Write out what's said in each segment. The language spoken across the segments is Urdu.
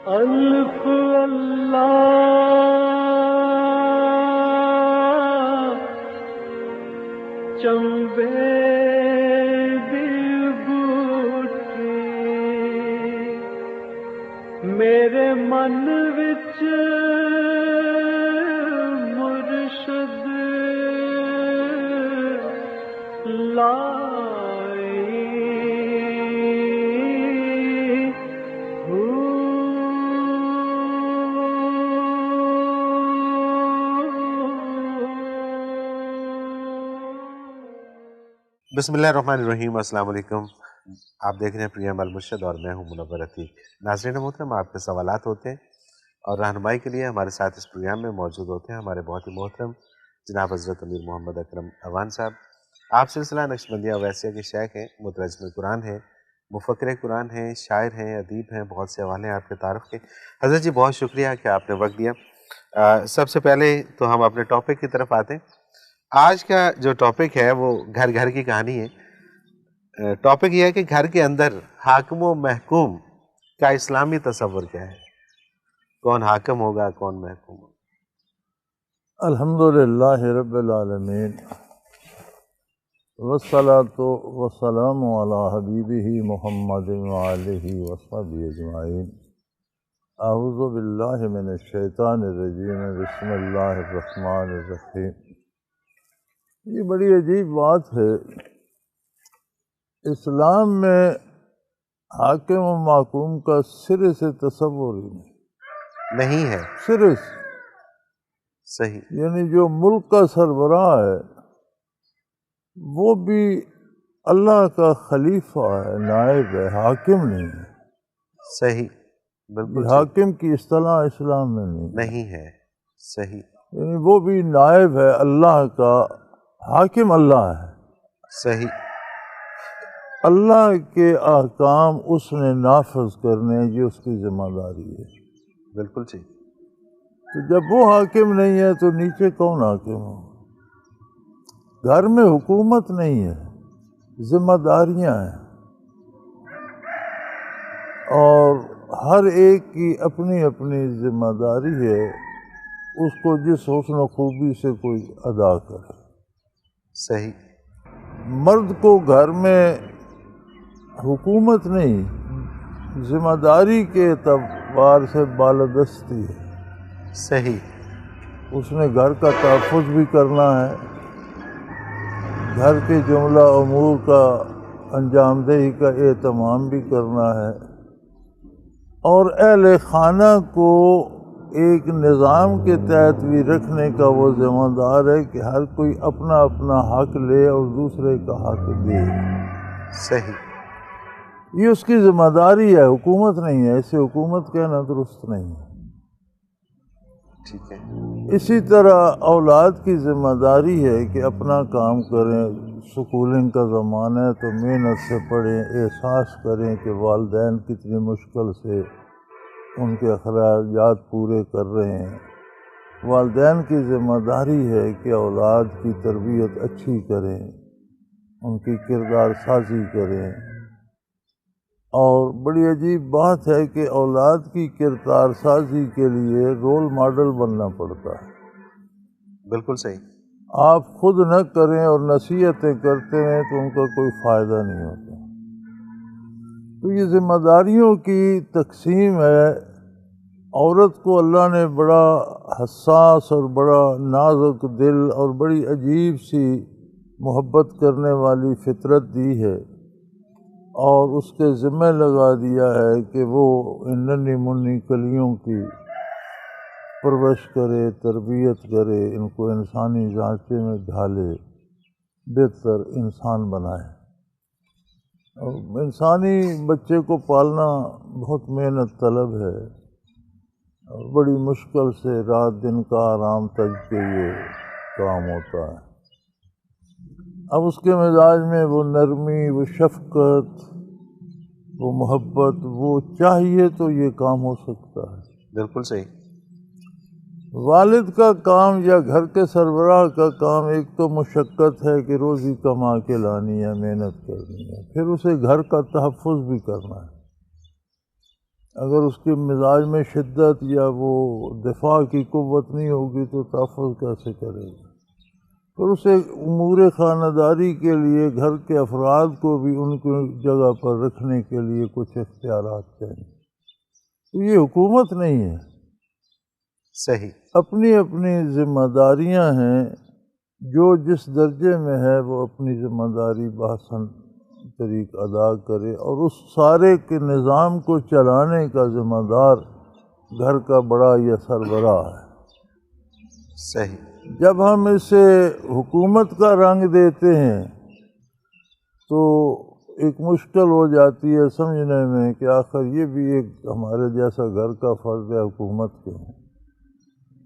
الف اللہ چمبے دی بوٹی میرے من وچ مرشد بسم اللہ الرحمن الرحیم۔ السلام علیکم، آپ دیکھ رہے ہیں پریم المرشد اور میں ہوں منور عتیق۔ ناظرین محترم، آپ کے سوالات ہوتے ہیں اور رہنمائی کے لیے ہمارے ساتھ اس پروگرام میں موجود ہوتے ہیں ہمارے بہت ہی محترم جناب حضرت امیر محمد اکرم اوان صاحب۔ آپ سلسلہ نقشبندیہ اویسیہ کے شیخ ہیں، مترجم قرآن ہیں، مفکر قرآن ہیں، شاعر ہیں، ادیب ہیں، بہت سے حوالے ہیں آپ کے تعارف کے۔ حضرت جی بہت شکریہ کہ آپ نے وقت دیا۔ سب سے پہلے تو ہم اپنے ٹاپک کی طرف آتے ہیں۔ آج کا جو ٹاپک ہے وہ گھر گھر کی کہانی ہے۔ ٹاپک یہ ہے کہ گھر کے اندر حاکم و محکوم کا اسلامی تصور کیا ہے؟ کون حاکم ہوگا، کون محکوم ہوگا؟ الحمدللہ رب العالمین والصلاة والسلام علی حبیبہ محمد وآلہ وصحبہ اجمعین۔ اعوذ باللہ من الشیطان الرجیم، بسم اللہ الرحمن الرحیم۔ یہ بڑی عجیب بات ہے، اسلام میں حاکم و محکوم کا سرے سے تصور ہی نہیں ہے۔ سرے سے، صحیح۔ یعنی جو ملک کا سربراہ ہے وہ بھی اللہ کا خلیفہ ہے، نائب ہے، حاکم نہیں ہے۔ صحیح، بالکل صحیح۔ حاکم کی اصطلاح اسلام میں نہیں ہے، صحیح۔ یعنی وہ بھی نائب ہے اللہ کا، حاکم اللہ ہے۔ صحیح۔ اللہ کے احکام اس نے نافذ کرنے، یہ اس کی ذمہ داری ہے۔ بالکل صحیح۔ تو جب وہ حاکم نہیں ہے تو نیچے کون حاکم ہو؟ گھر میں حکومت نہیں ہے، ذمہ داریاں ہیں، اور ہر ایک کی اپنی اپنی ذمہ داری ہے، اس کو جس حسن و خوبی سے کوئی ادا کرے۔ صحیح۔ مرد کو گھر میں حکومت نہیں، ذمہ داری کے اعتبار سے بالادستی ہے۔ صحیح۔ اس نے گھر کا تحفظ بھی کرنا ہے، گھر کے جملہ امور کا انجام دہی کا اہتمام بھی کرنا ہے، اور اہل خانہ کو ایک نظام کے تحت بھی رکھنے کا وہ ذمہ دار ہے کہ ہر کوئی اپنا اپنا حق لے اور دوسرے کا حق دے۔ صحیح۔ یہ اس کی ذمہ داری ہے، حکومت نہیں ہے، اسے حکومت کہنا درست نہیں ہے۔ ٹھیک ہے۔ اسی طرح اولاد کی ذمہ داری ہے کہ اپنا کام کریں، سکولنگ کا زمانہ ہے تو محنت سے پڑھیں، احساس کریں کہ والدین کتنی مشکل سے ان کے اخراجات پورے کر رہے ہیں۔ والدین کی ذمہ داری ہے کہ اولاد کی تربیت اچھی کریں، ان کی کردار سازی کریں، اور بڑی عجیب بات ہے کہ اولاد کی کردار سازی کے لیے رول ماڈل بننا پڑتا ہے۔ بالکل صحیح۔ آپ خود نہ کریں اور نصیحتیں کرتے ہیں تو ان کا کوئی فائدہ نہیں ہوتا۔ تو یہ ذمہ داریوں کی تقسیم ہے۔ عورت کو اللہ نے بڑا حساس اور بڑا نازک دل اور بڑی عجیب سی محبت کرنے والی فطرت دی ہے، اور اس کے ذمہ لگا دیا ہے کہ وہ ان ننھی منھی کلیوں کی پرورش کرے، تربیت کرے، ان کو انسانی ذائقے میں ڈھالے، بہتر انسان بنائے۔ اور انسانی بچے کو پالنا بہت محنت طلب ہے، اور بڑی مشکل سے رات دن کا آرام تک کے یہ کام ہوتا ہے۔ اب اس کے مزاج میں وہ نرمی، وہ شفقت، وہ محبت، وہ چاہیے تو یہ کام ہو سکتا ہے۔ بالکل صحیح۔ والد کا کام یا گھر کے سربراہ کا کام ایک تو مشقت ہے کہ روزی کما کے لانی ہے، محنت کرنی ہے، پھر اسے گھر کا تحفظ بھی کرنا ہے۔ اگر اس کے مزاج میں شدت یا وہ دفاع کی قوت نہیں ہوگی تو تحفظ کیسے کرے گا؟ پھر اسے امور خانہ داری کے لیے گھر کے افراد کو بھی ان کی جگہ پر رکھنے کے لیے کچھ اختیارات چاہیے۔ تو یہ حکومت نہیں ہے، صحیح، اپنی اپنی ذمہ داریاں ہیں، جو جس درجے میں ہے وہ اپنی ذمہ داری بحسن طریق ادا کرے، اور اس سارے کے نظام کو چلانے کا ذمہ دار گھر کا بڑا یا سربراہ ہے۔ صحیح، جب ہم اسے حکومت کا رنگ دیتے ہیں تو ایک مشکل ہو جاتی ہے سمجھنے میں کہ آخر یہ بھی ایک ہمارے جیسا گھر کا فرد ہے حکومت کے ہیں۔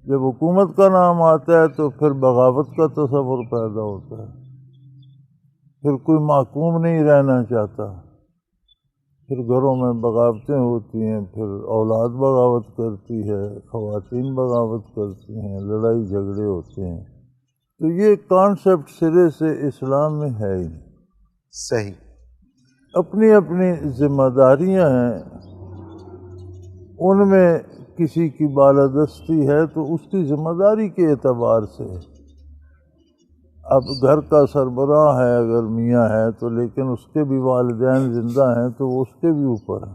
جب حکومت کا نام آتا ہے تو پھر بغاوت کا تصور پیدا ہوتا ہے، پھر کوئی محکوم نہیں رہنا چاہتا، پھر گھروں میں بغاوتیں ہوتی ہیں، پھر اولاد بغاوت کرتی ہے، خواتین بغاوت کرتی ہیں، لڑائی جھگڑے ہوتے ہیں۔ تو یہ کانسیپٹ سرے سے اسلام میں ہے ہی نہیں۔ صحیح، اپنی اپنی ذمہ داریاں ہیں، ان میں کسی کی بالادستی ہے تو اس کی ذمہ داری کے اعتبار سے ہے۔ اب گھر کا سربراہ ہے اگر میاں ہے تو، لیکن اس کے بھی والدین زندہ ہیں تو وہ اس کے بھی اوپر ہے۔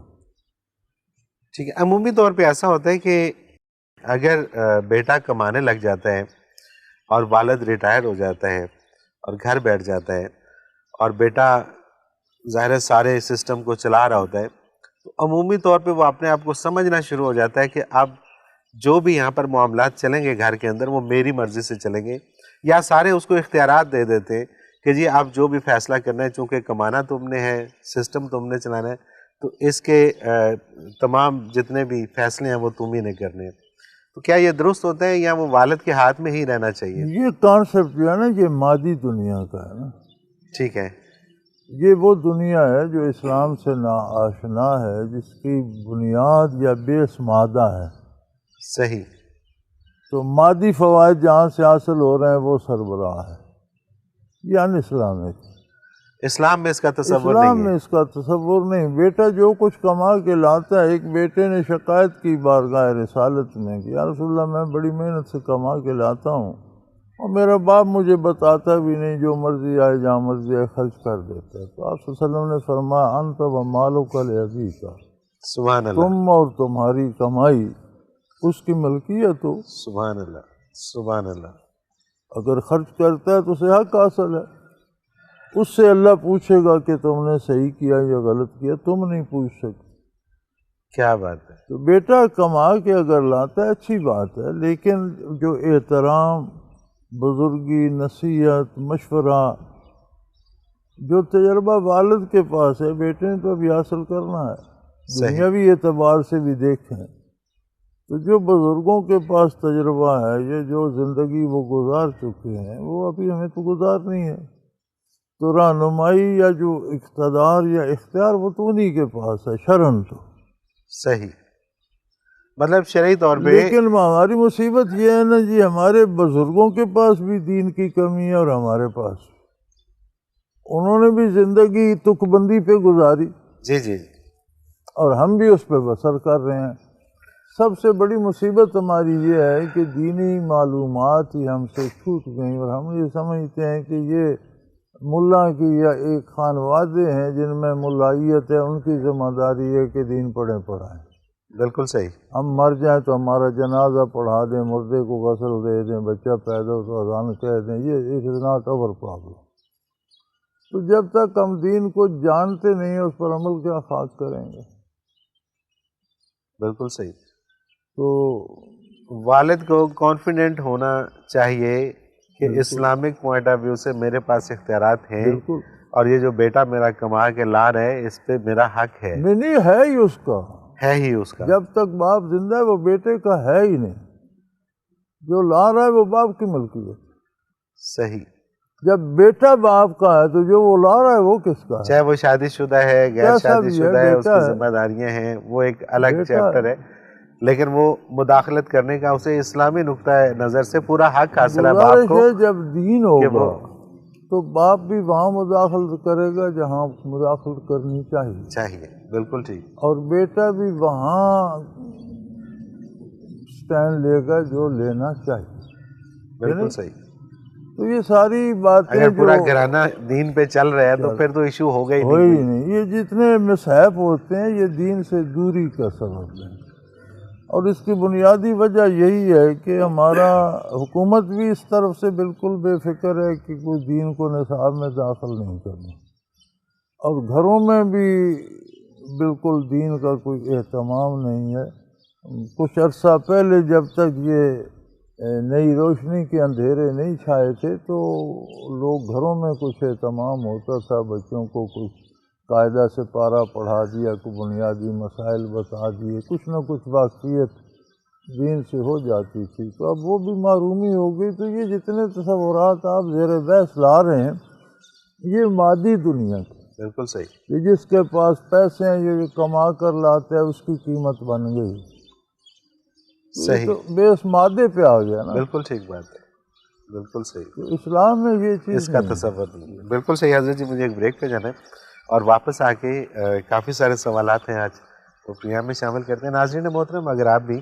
ٹھیک ہے۔ عمومی طور پہ ایسا ہوتا ہے کہ اگر بیٹا کمانے لگ جاتا ہے اور والد ریٹائر ہو جاتا ہے اور گھر بیٹھ جاتا ہے اور بیٹا ظاہر سارے سسٹم کو چلا رہا ہوتا ہے، تو عمومی طور پہ وہ اپنے آپ کو سمجھنا شروع ہو جاتا ہے کہ اب جو بھی یہاں پر معاملات چلیں گے گھر کے اندر وہ میری مرضی سے چلیں گے، یا سارے اس کو اختیارات دے دیتے کہ جی آپ جو بھی فیصلہ کرنا ہے، چونکہ کمانا تم نے ہے، سسٹم تم نے چلانا ہے، تو اس کے تمام جتنے بھی فیصلے ہیں وہ تم ہی نے کرنے ہیں۔ تو کیا یہ درست ہوتا ہے یا وہ والد کے ہاتھ میں ہی رہنا چاہیے؟ یہ کانسیپٹ جو ہے نا یہ مادی دنیا کا ہے نا، ٹھیک ہے، یہ وہ دنیا ہے جو اسلام سے ناآشنا ہے، جس کی بنیاد یا بیس مادہ ہے۔ صحیح، تو مادی فوائد جہاں سے حاصل ہو رہے ہیں وہ سربراہ ہے، یہ ان اسلامک ہے۔ اسلام میں اس کا تصور اسلام نہیں میں ہے۔ اس کا تصور نہیں۔ بیٹا جو کچھ کما کے لاتا ہے، ایک بیٹے نے شکایت کی بارگاہ رسالت میں کہ یا رسول اللہ میں بڑی محنت سے کما کے لاتا ہوں اور میرا باپ مجھے بتاتا بھی نہیں، جو مرضی آئے جہاں مرضی آئے خرچ کر دیتا ہے۔ تو آپ صلی اللہ علیہ وسلم نے فرمایا انت و مالک لابیک، سبحان اللہ، تم اور تمہاری کمائی اس کی ملکیت ہو، سبحان اللہ، سبحان اللہ، اگر خرچ کرتا ہے تو اسے حق حاصل ہے، اس سے اللہ پوچھے گا کہ تم نے صحیح کیا یا غلط کیا، تم نہیں پوچھ سکتے۔ کیا بات ہے۔ تو بیٹا کما کے اگر لاتا ہے اچھی بات ہے، لیکن جو احترام، بزرگی، نصیحت، مشورہ، جو تجربہ والد کے پاس ہے بیٹے نے تو ابھی حاصل کرنا ہے۔ صحیح، دنیاوی اعتبار سے بھی دیکھیں تو جو بزرگوں کے پاس تجربہ ہے یا جو زندگی وہ گزار چکے ہیں وہ ابھی ہمیں تو گزارنی ہے، تو رہنمائی یا جو اقتدار یا اختیار وہ تو انہی کے پاس ہے شرعاً تو۔ صحیح، مطلب شرعی طور پہ، لیکن ہماری مصیبت یہ ہے نا جی، ہمارے بزرگوں کے پاس بھی دین کی کمی ہے اور ہمارے پاس، انہوں نے بھی زندگی تک بندی پہ گزاری جی جی، اور ہم بھی اس پہ بسر کر رہے ہیں۔ سب سے بڑی مصیبت ہماری یہ ہے کہ دینی معلومات ہی ہم سے چھوٹ گئیں اور ہم یہ سمجھتے ہیں کہ یہ ملا کی یا ایک خانوادے ہیں جن میں ملائیت ہے، ان کی ذمہ داری ہے کہ دین پڑھائیں۔ بالکل صحیح، ہم مر جائیں تو ہمارا جنازہ پڑھا دیں، مردے کو غسل دے دیں، بچہ پیدا ہو تو اذان کہہ دیں، یہ it is not over problem. تو جب تک ہم دین کو جانتے نہیں اس پر عمل کیا خاک کریں گے؟ بالکل صحیح۔ تو والد کو کانفیڈنٹ ہونا چاہیے کہ اسلامک پوائنٹ آف ویو سے میرے پاس اختیارات ہیں، بالکل، اور یہ جو بیٹا میرا کما کے لا رہا ہے اس پہ میرا حق ہے، نہیں ہے ہی اس کا۔ ہے ہی اس کا۔ جب تک باپ زندہ ہے وہ بیٹے کا ہے ہی نہیں، جو لا رہا ہے وہ باپ کی ملکیت۔ صحیح، جب بیٹا باپ کا ہے تو جو وہ لا رہا ہے وہ کس کا ہے؟ چاہے وہ شادی شدہ ہے، غیر کیسا شادی بھی ہے، شدہ ہے، اس بیٹا کی ہے، ذمہ داریاں ہیں، وہ ایک الگ بیٹا چیپٹر ہے، لیکن وہ مداخلت کرنے کا اسے اسلامی نقطہ نظر سے پورا حق حاصل ہے باپ گزارش کو ہے جب دین کہ ہوگا وہ تو باپ بھی وہاں مداخلت کرے گا جہاں مداخلت کرنی چاہیے۔ چاہیے۔ بالکل ٹھیک. اور بیٹا بھی وہاں سٹینڈ لے گا جو لینا چاہیے. بالکل صحیح. تو یہ ساری باتیں اگر پورا جو گھرانہ دین پہ چل رہا ہے تو پھر تو ایشو ہوگا ہی ہوئی نہیں. نہیں. یہ جتنے مصحف ہوتے ہیں یہ دین سے دوری کا سبب ہے، اور اس کی بنیادی وجہ یہی ہے کہ ہمارا حکومت بھی اس طرف سے بالکل بے فکر ہے کہ کوئی دین کو نصاب میں داخل نہیں کرنا، اور گھروں میں بھی بالکل دین کا کوئی اہتمام نہیں ہے. کچھ عرصہ پہلے جب تک یہ نئی روشنی کے اندھیرے نہیں چھائے تھے تو لوگ گھروں میں کچھ اہتمام ہوتا تھا، بچوں کو کچھ قاعدہ سے پارہ پڑھا دیا، کوئی بنیادی مسائل بتا دیے، کچھ نہ کچھ واقفیت دین سے ہو جاتی تھی. تو اب وہ بھی محرومی ہو گئی. تو یہ جتنے تصورات آپ زیر بحث لا رہے ہیں یہ مادی دنیا کے، بالکل صحیح. یہ جس کے پاس پیسے ہیں یہ کما کر لاتا ہے اس کی قیمت بن گئی. صحیح. تو بیس مادے پہ آ گیا نا. بالکل ٹھیک بات ہے. بالکل صحیح. تو اسلام میں یہ چیز اس کا تصور نہیں. بالکل صحیح. حضرت جی مجھے ایک بریک پہ جانا ہے اور واپس آ کے کافی سارے سوالات ہیں آج وہ پروگرام میں شامل کرتے ہیں. ناظرین محترم، اگر آپ بھی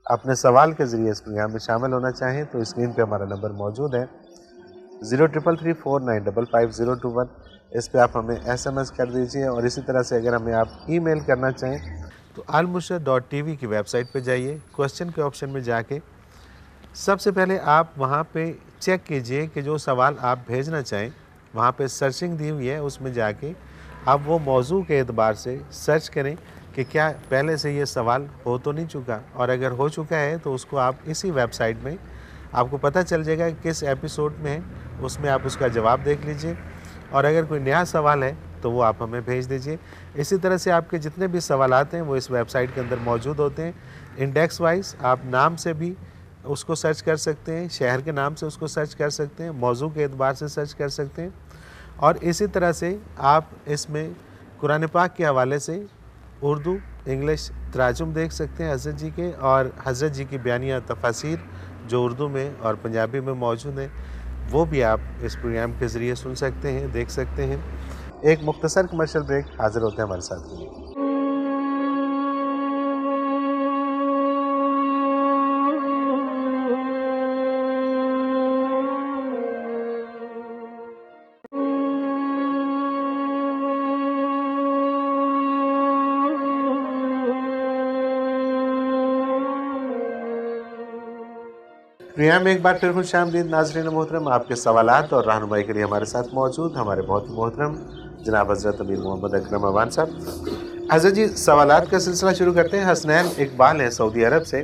اپنے سوال کے ذریعے اس پروگرام میں شامل ہونا چاہیں تو اسکرین پہ ہمارا نمبر موجود ہے 033349555021. اس پہ آپ ہمیں SMS کر دیجئے، اور اسی طرح سے اگر ہمیں آپ ای میل کرنا چاہیں تو almurshed.tv کی ویب سائٹ پہ جائیے، کوسچن کے آپشن میں جا کے سب سے پہلے آپ وہاں پہ چیک کیجئے کہ جو سوال آپ بھیجنا چاہیں وہاں پہ سرچنگ دی ہوئی ہے، اس میں جا کے آپ وہ موضوع کے اعتبار سے سرچ کریں کہ کیا پہلے سے یہ سوال ہو تو نہیں چکا، اور اگر ہو چکا ہے تو اس کو آپ اسی ویب سائٹ میں آپ کو پتہ چل جائے گا کہ کس ایپیسوڈ میں ہے، اس میں آپ اس کا جواب دیکھ لیجئے، اور اگر کوئی نیا سوال ہے تو وہ آپ ہمیں بھیج دیجئے. اسی طرح سے آپ کے جتنے بھی سوالات ہیں وہ اس ویب سائٹ کے اندر موجود ہوتے ہیں. انڈیکس وائز آپ نام سے بھی اس کو سرچ کر سکتے ہیں، شہر کے نام سے اس کو سرچ کر سکتے ہیں، موضوع کے اعتبار سے سرچ کر سکتے ہیں، اور اسی طرح سے آپ اس میں قرآن پاک کے حوالے سے اردو انگلش تراجم دیکھ سکتے ہیں حضرت جی کے، اور حضرت جی کی بیانیہ تفاسیر جو اردو میں اور پنجابی میں موجود ہیں وہ بھی آپ اس پروگرام کے ذریعے سن سکتے ہیں، دیکھ سکتے ہیں. ایک مختصر کمرشل بریک، حاضر ہوتے ہیں ہمارے ساتھ کے لیے. پروگرام میں ایک بار پھر خوش آمدید ناظرین محترم. آپ کے سوالات اور رہنمائی کے لیے ہمارے ساتھ موجود ہمارے بہت محترم جناب حضرت امیر محمد اکرم امان صاحب. حضرت جی سوالات کا سلسلہ شروع کرتے ہیں. حسنین اقبال ہیں سعودی عرب سے.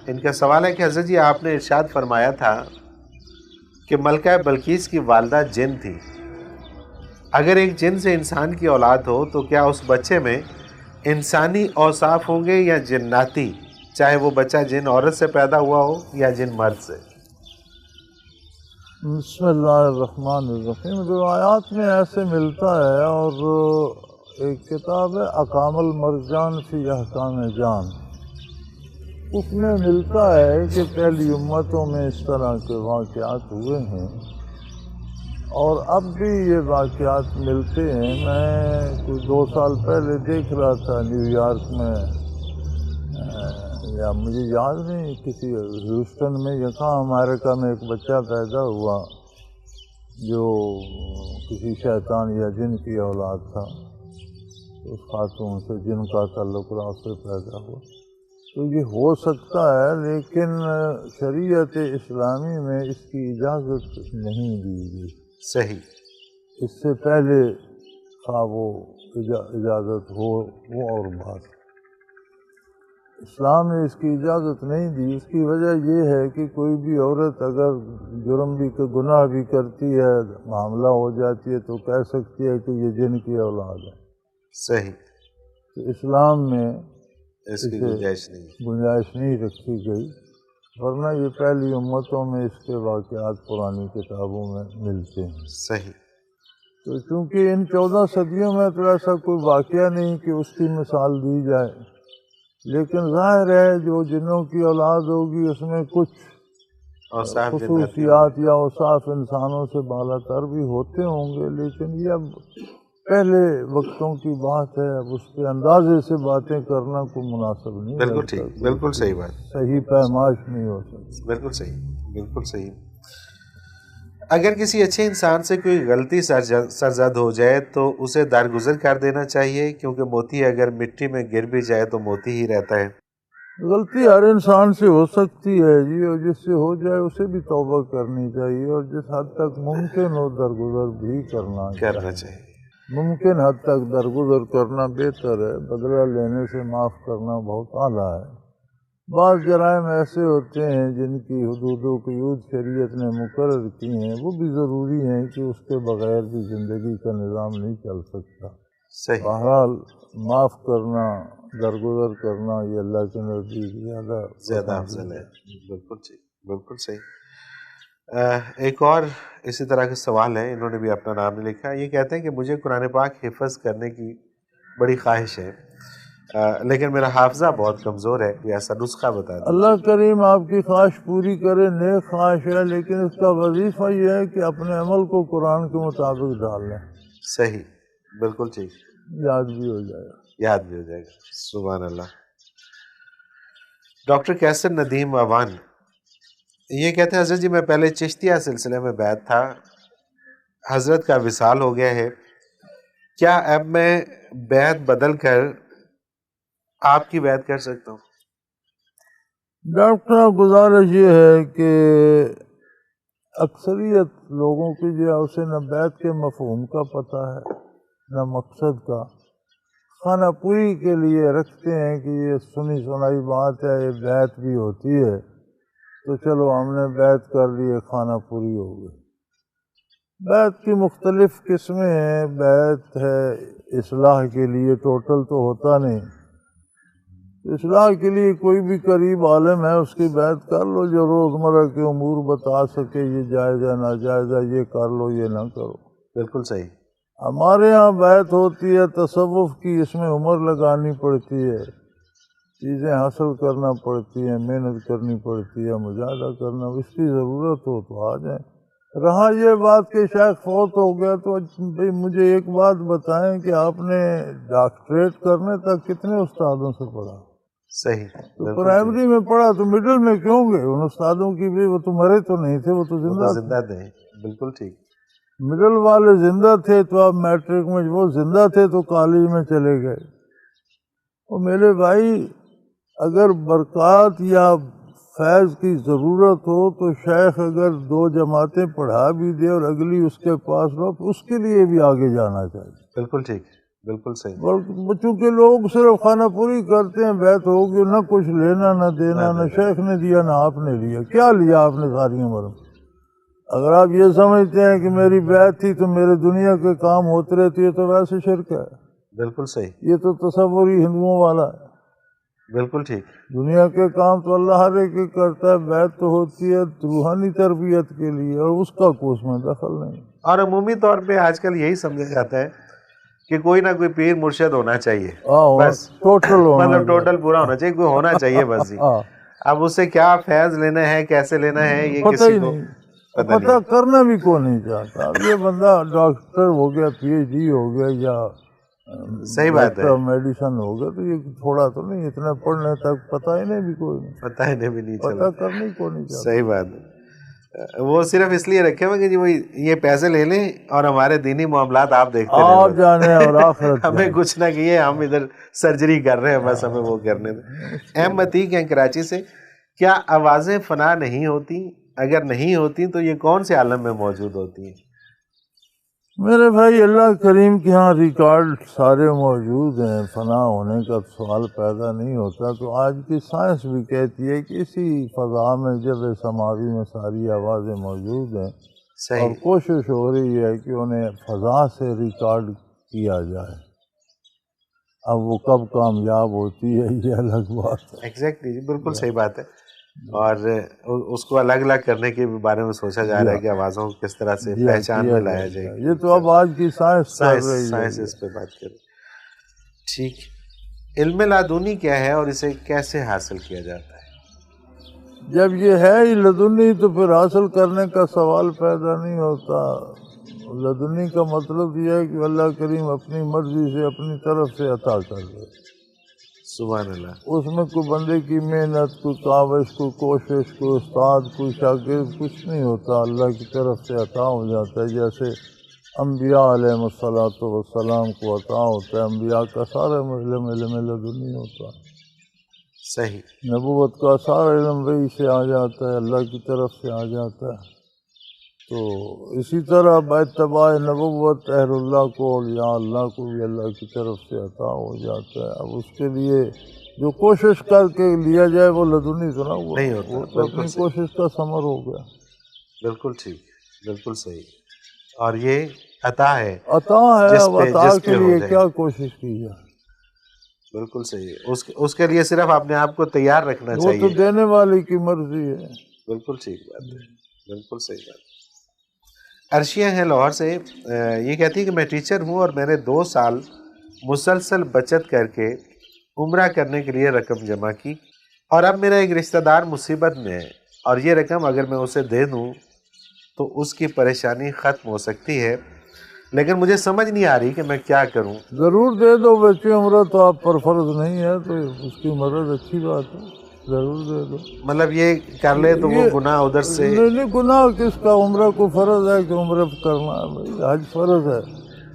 ان کا سوال ہے کہ حضرت جی آپ نے ارشاد فرمایا تھا کہ ملکہ بلقیس کی والدہ جن تھی. اگر ایک جن سے انسان کی اولاد ہو تو کیا اس بچے میں انسانی اوصاف ہوں گے یا جناتی، چاہے وہ بچہ جن عورت سے پیدا ہوا ہو یا جن مرد سے؟ بسم اللہ الرحمن الرحیم. روایات میں ایسے ملتا ہے، اور ایک کتاب ہے اقام المرجان فی احکام جان، اس میں ملتا ہے کہ پہلی امتوں میں اس طرح کے واقعات ہوئے ہیں، اور اب بھی یہ واقعات ملتے ہیں. میں کوئی 2 سال پہلے دیکھ رہا تھا نیو یارک میں، یا مجھے یاد نہیں کسی ہیوسٹن میں یا کہاں امریکہ میں ایک بچہ پیدا ہوا جو کسی شیطان یا جن کی اولاد تھا. اس خاتون سے جن کا تعلق رہا اس سے پیدا ہوا. تو یہ ہو سکتا ہے، لیکن شریعت اسلامی میں اس کی اجازت نہیں دی گئی. صحیح. اس سے پہلے خواہ وہ اجازت ہو وہ اور بات. اسلام نے اس کی اجازت نہیں دی. اس کی وجہ یہ ہے کہ کوئی بھی عورت اگر جرم بھی گناہ بھی کرتی ہے، معاملہ ہو جاتی ہے تو کہہ سکتی ہے کہ یہ جن کی اولاد ہے. صحیح. تو اسلام میں اس کی گنجائش نہیں رکھی گئی، ورنہ یہ پہلی امتوں میں اس کے واقعات پرانی کتابوں میں ملتے ہیں. صحیح. تو چونکہ ان 14 صدیوں میں تو ایسا کوئی واقعہ نہیں کہ اس کی مثال دی جائے، لیکن ظاہر ہے جو جنوں کی اولاد ہوگی اس میں کچھ خصوصیات یا اوصاف انسانوں سے بالا تر بھی ہوتے ہوں گے. لیکن یہ اب پہلے وقتوں کی بات ہے، اب اس پہ اندازے سے باتیں کرنا کوئی مناسب نہیں، بالکل ٹھیک، بالکل صحیح بات، صحیح پیمائش نہیں ہو سکتی۔ بالکل صحیح، بالکل صحیح۔ اگر کسی اچھے انسان سے کوئی غلطی سرزد ہو جائے تو اسے درگزر کر دینا چاہیے، کیونکہ موتی اگر مٹی میں گر بھی جائے تو موتی ہی رہتا ہے۔ غلطی ہر انسان سے ہو سکتی ہے جی، اور جس سے ہو جائے اسے بھی توبہ کرنی چاہیے، اور جس حد تک ممکن ہو درگزر بھی کرنا چاہیے۔ ممکن حد تک درگزر کرنا بہتر ہے، بدلہ لینے سے معاف کرنا بہت اعلیٰ ہے۔ بعض جرائم ایسے ہوتے ہیں جن کی حدود و قیود شریعت نے مقرر کی ہیں، وہ بھی ضروری ہیں کہ اس کے بغیر بھی زندگی کا نظام نہیں چل سکتا۔ صحیح، بہرحال معاف کرنا، درگزر کرنا یہ اللہ کے نزدیک زیادہ افضل ہے۔ بالکل ٹھیک، بالکل صحیح۔ ایک اور اسی طرح کا سوال ہے، انہوں نے بھی اپنا نام نہیں لکھا۔ یہ کہتے ہیں کہ مجھے قرآن پاک حفظ کرنے کی بڑی خواہش ہے، لیکن میرا حافظہ بہت کمزور ہے، کوئی ایسا نسخہ بتا دیں۔ اللہ کریم آپ کی خواہش پوری کرے، نیک خواہش ہے، لیکن اس کا وظیفہ یہ ہے کہ اپنے عمل کو قرآن کے مطابق ڈال لیں۔ صحیح، بالکل ٹھیک، یاد بھی ہو جائے گا، یاد بھی ہو جائے گا۔ سبحان اللہ۔ ڈاکٹر کیسر ندیم اوان یہ کہتے ہیں حضرت جی میں پہلے چشتیہ سلسلے میں بیعت تھا، حضرت کا وصال ہو گیا ہے، کیا اب میں بیعت بدل کر آپ کی بیعت کر سکتا ہوں؟ ڈاکٹر گزارش یہ ہے کہ اکثریت لوگوں کی جو ہے اسے نہ بیعت کے مفہوم کا پتہ ہے نہ مقصد کا، خانہ پوری کے لیے رکھتے ہیں کہ یہ سنی سنائی بات ہے، یہ بیعت بھی ہوتی ہے تو چلو ہم نے بیعت کر لی، خانہ پوری ہو گئی۔ بیعت کی مختلف قسمیں ہیں، بیعت ہے اصلاح کے لیے، ٹوٹل تو ہوتا نہیں، اصلاح کے لیے کوئی بھی قریب عالم ہے اس کی بیعت کر لو، جو روزمرہ کے امور بتا سکے، یہ جائز ہے ناجائز ہے، یہ کر لو یہ نہ کرو۔ بالکل صحیح۔ ہمارے ہاں بیعت ہوتی ہے تصوف کی، اس میں عمر لگانی پڑتی ہے، چیزیں حاصل کرنا پڑتی ہیں، محنت کرنی پڑتی ہے، مجاہدہ کرنا، اس کی ضرورت ہو تو آ جائیں۔ رہا یہ بات کہ شیخ فوت ہو گیا تو بھئی مجھے ایک بات بتائیں کہ آپ نے ڈاکٹریٹ کرنے تک کتنے استادوں سے پڑھا؟ صحیح، تو پرائمری میں پڑھا تو مڈل میں کیوں گئے؟ ان استادوں کی بھی وہ تو مرے تو نہیں تھے، وہ تو زندہ تھے۔ بالکل ٹھیک۔ مڈل والے زندہ تھے تو آپ میٹرک میں، وہ زندہ تھے تو کالج میں چلے گئے۔ اور میرے بھائی اگر برکات یا فیض کی ضرورت ہو تو شیخ اگر 2 جماعتیں پڑھا بھی دے اور اگلی اس کے پاس رہو تو اس کے لیے بھی آگے جانا چاہیے۔ بالکل ٹھیک، بالکل صحیح۔ بچوں کے لوگ صرف خانہ پوری کرتے ہیں، بیعت ہوگی نہ کچھ لینا نہ دینا، نہ شیخ نے دیا نہ آپ نے لیا، کیا لیا آپ نے ساری عمر میں؟ اگر آپ یہ سمجھتے ہیں کہ میری بیعت تھی تو میرے دنیا کے کام ہوتے رہتے ہیں تو ویسے شرک ہے۔ بالکل صحیح، یہ تو تصور ہی ہندوؤں والا ہے۔ بالکل ٹھیک۔ دنیا کے کام تو اللہ ہر ایک کرتا ہے، بیعت تو ہوتی ہے روحانی تربیت کے لیے، اور اس کا کوئی اس میں دخل نہیں۔ اور عمومی طور پہ آج کل یہی سمجھا جاتا ہے کہ کوئی نہ کوئی پیر مرشد ہونا چاہیے، بس ٹوٹل ہونا، مطلب ٹوٹل پورا ہونا چاہیے، کوئی ہونا چاہیے بس جی۔ اب اس سے کیا فیض لینا ہے، کیسے لینا ہے، یہ پتہ ہی کسی کو نہیں، پتہ کرنا بھی کوئی نہیں چاہتا۔ اب یہ بندہ ڈاکٹر ہو گیا، پی ایچ ڈی ہو گیا یا صحیح بات ہے، میڈیسن ہو گیا تو یہ تھوڑا تو نہیں، اتنا پڑھنے تک پتہ ہی نہیں بھی کوئی نہیں، پتہ ہی نہیں بھی نہیں چلا، پتہ کرنے کو نہیں چاہتا۔ صحیح بات ہے۔ وہ صرف اس لیے رکھے ہوئے کہ جی وہ یہ پیسے لے لیں اور ہمارے دینی معاملات آپ دیکھتے رہیں، آپ جانے اور آخرت ہمیں کچھ نہ کیے، ہم ادھر سرجری کر رہے ہیں، بس ہمیں وہ کرنے دیں۔ ایم عتیق ہیں کراچی سے، کیا آوازیں فنا نہیں ہوتی؟ اگر نہیں ہوتی تو یہ کون سے عالم میں موجود ہوتی ہیں؟ میرے بھائی اللہ کریم کے ہاں ریکارڈ سارے موجود ہیں، فنا ہونے کا سوال پیدا نہیں ہوتا۔ تو آج کی سائنس بھی کہتی ہے کہ اسی فضا میں جب سماوی میں ساری آوازیں موجود ہیں، اور کوشش ہو رہی ہے کہ انہیں فضا سے ریکارڈ کیا جائے۔ اب وہ کب کامیاب ہوتی ہے یہ الگ بات ہے۔ ایگزیکٹلی، بالکل صحیح بات ہے۔ اور اس کو الگ الگ کرنے کے بارے میں سوچا جا رہا ہے کہ آوازوں کو کس طرح سے پہچان میں لایا جائے۔ یہ تو اب آج کی سائنس کر رہی ہے، سائنس اس پہ بات کرے۔ ٹھیک، علم لدنی کیا ہے اور اسے کیسے حاصل کیا جاتا ہے؟ جب یہ ہے ہی لدنی تو پھر حاصل کرنے کا سوال پیدا نہیں ہوتا۔ لدنی کا مطلب یہ ہے کہ اللہ کریم اپنی مرضی سے اپنی طرف سے عطا کر دے، سبحان اللہ، اس میں کوئی بندے کی محنت، کوئی کاوش، کوئی کوشش، کوئی استاد، کوئی شاگرد، کچھ نہیں ہوتا، اللہ کی طرف سے عطا ہو جاتا ہے۔ جیسے انبیاء علیہ السلام کو عطا ہوتا ہے، انبیاء کا سارا علم لدنی ہوتا ہے، صحیح، نبوت کا سارا علم وہی سے آ جاتا ہے، اللہ کی طرف سے آ جاتا ہے۔ تو اسی طرح باتباع نبوت اہل اللہ کو، اولیاء اللہ کو بھی اللہ کی طرف سے عطا ہو جاتا ہے۔ اب اس کے لیے جو کوشش کر کے لیا جائے وہ لدنی تو نہ ہوا، نہیں ہوتا، وہ تو بالکل اپنی صحیح، کوشش کا ثمر ہو گیا۔ بالکل ٹھیک، بالکل صحیح، اور یہ عطا ہے عطا ہے، جس اب پہ عطا جس کے پہ ہو لیے جائے، کیا کوشش کی جائے؟ بالکل صحیح، اس کے لیے صرف اپنے آپ کو تیار رکھنا وہ تو چاہیے۔ دینے والے کی مرضی ہے۔ بالکل ٹھیک بات ہے، بالکل صحیح بات ہے۔ عرشیہ ہیں لاہور سے، یہ کہتی ہے کہ میں ٹیچر ہوں اور میں نے 2 سال مسلسل بچت کر کے عمرہ کرنے کے لیے رقم جمع کی، اور اب میرا ایک رشتہ دار مصیبت میں ہے، اور یہ رقم اگر میں اسے دے دوں تو اس کی پریشانی ختم ہو سکتی ہے، لیکن مجھے سمجھ نہیں آ رہی کہ میں کیا کروں۔ ضرور دے دو، بچے عمرہ تو آپ پر فرض نہیں ہے تو اس کی مدد اچھی بات ہے، ضرور دے دو۔ مطلب یہ کر لے تو وہ گناہ ادھر سے، نہیں، گناہ کس کا؟ عمرہ کو فرض ہے کہ عمرہ کرنا ہے، بھائی حج فرض ہے۔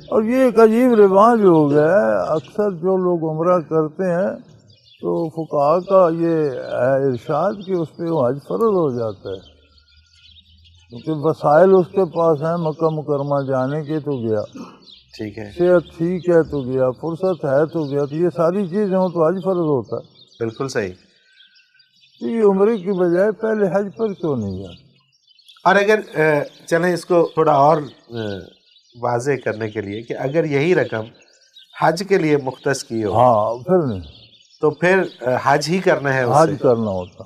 اور یہ ایک عجیب رواج ہو گیا ہے، اکثر جو لوگ عمرہ کرتے ہیں تو فقہاء کا یہ ہے ارشاد کہ اس پہ وہ حج فرض ہو جاتا ہے، کیونکہ وسائل اس کے پاس ہیں، مکہ مکرمہ جانے کے تو گیا، ٹھیک ہے، صحت ٹھیک ہے تو گیا، فرصت ہے تو گیا، تو یہ ساری چیزیں ہوں تو حج فرض ہوتا ہے۔ بالکل صحیح۔ تو یہ عمرے کی بجائے پہلے حج پر کیوں نہیں جاتا؟ اور اگر چلیں اس کو تھوڑا اور واضح کرنے کے لیے کہ اگر یہی رقم حج کے لیے مختص کی ہو ہاں، پھر نہیں، تو پھر حج ہی کرنا ہے اس حج سے، کرنا ہوتا،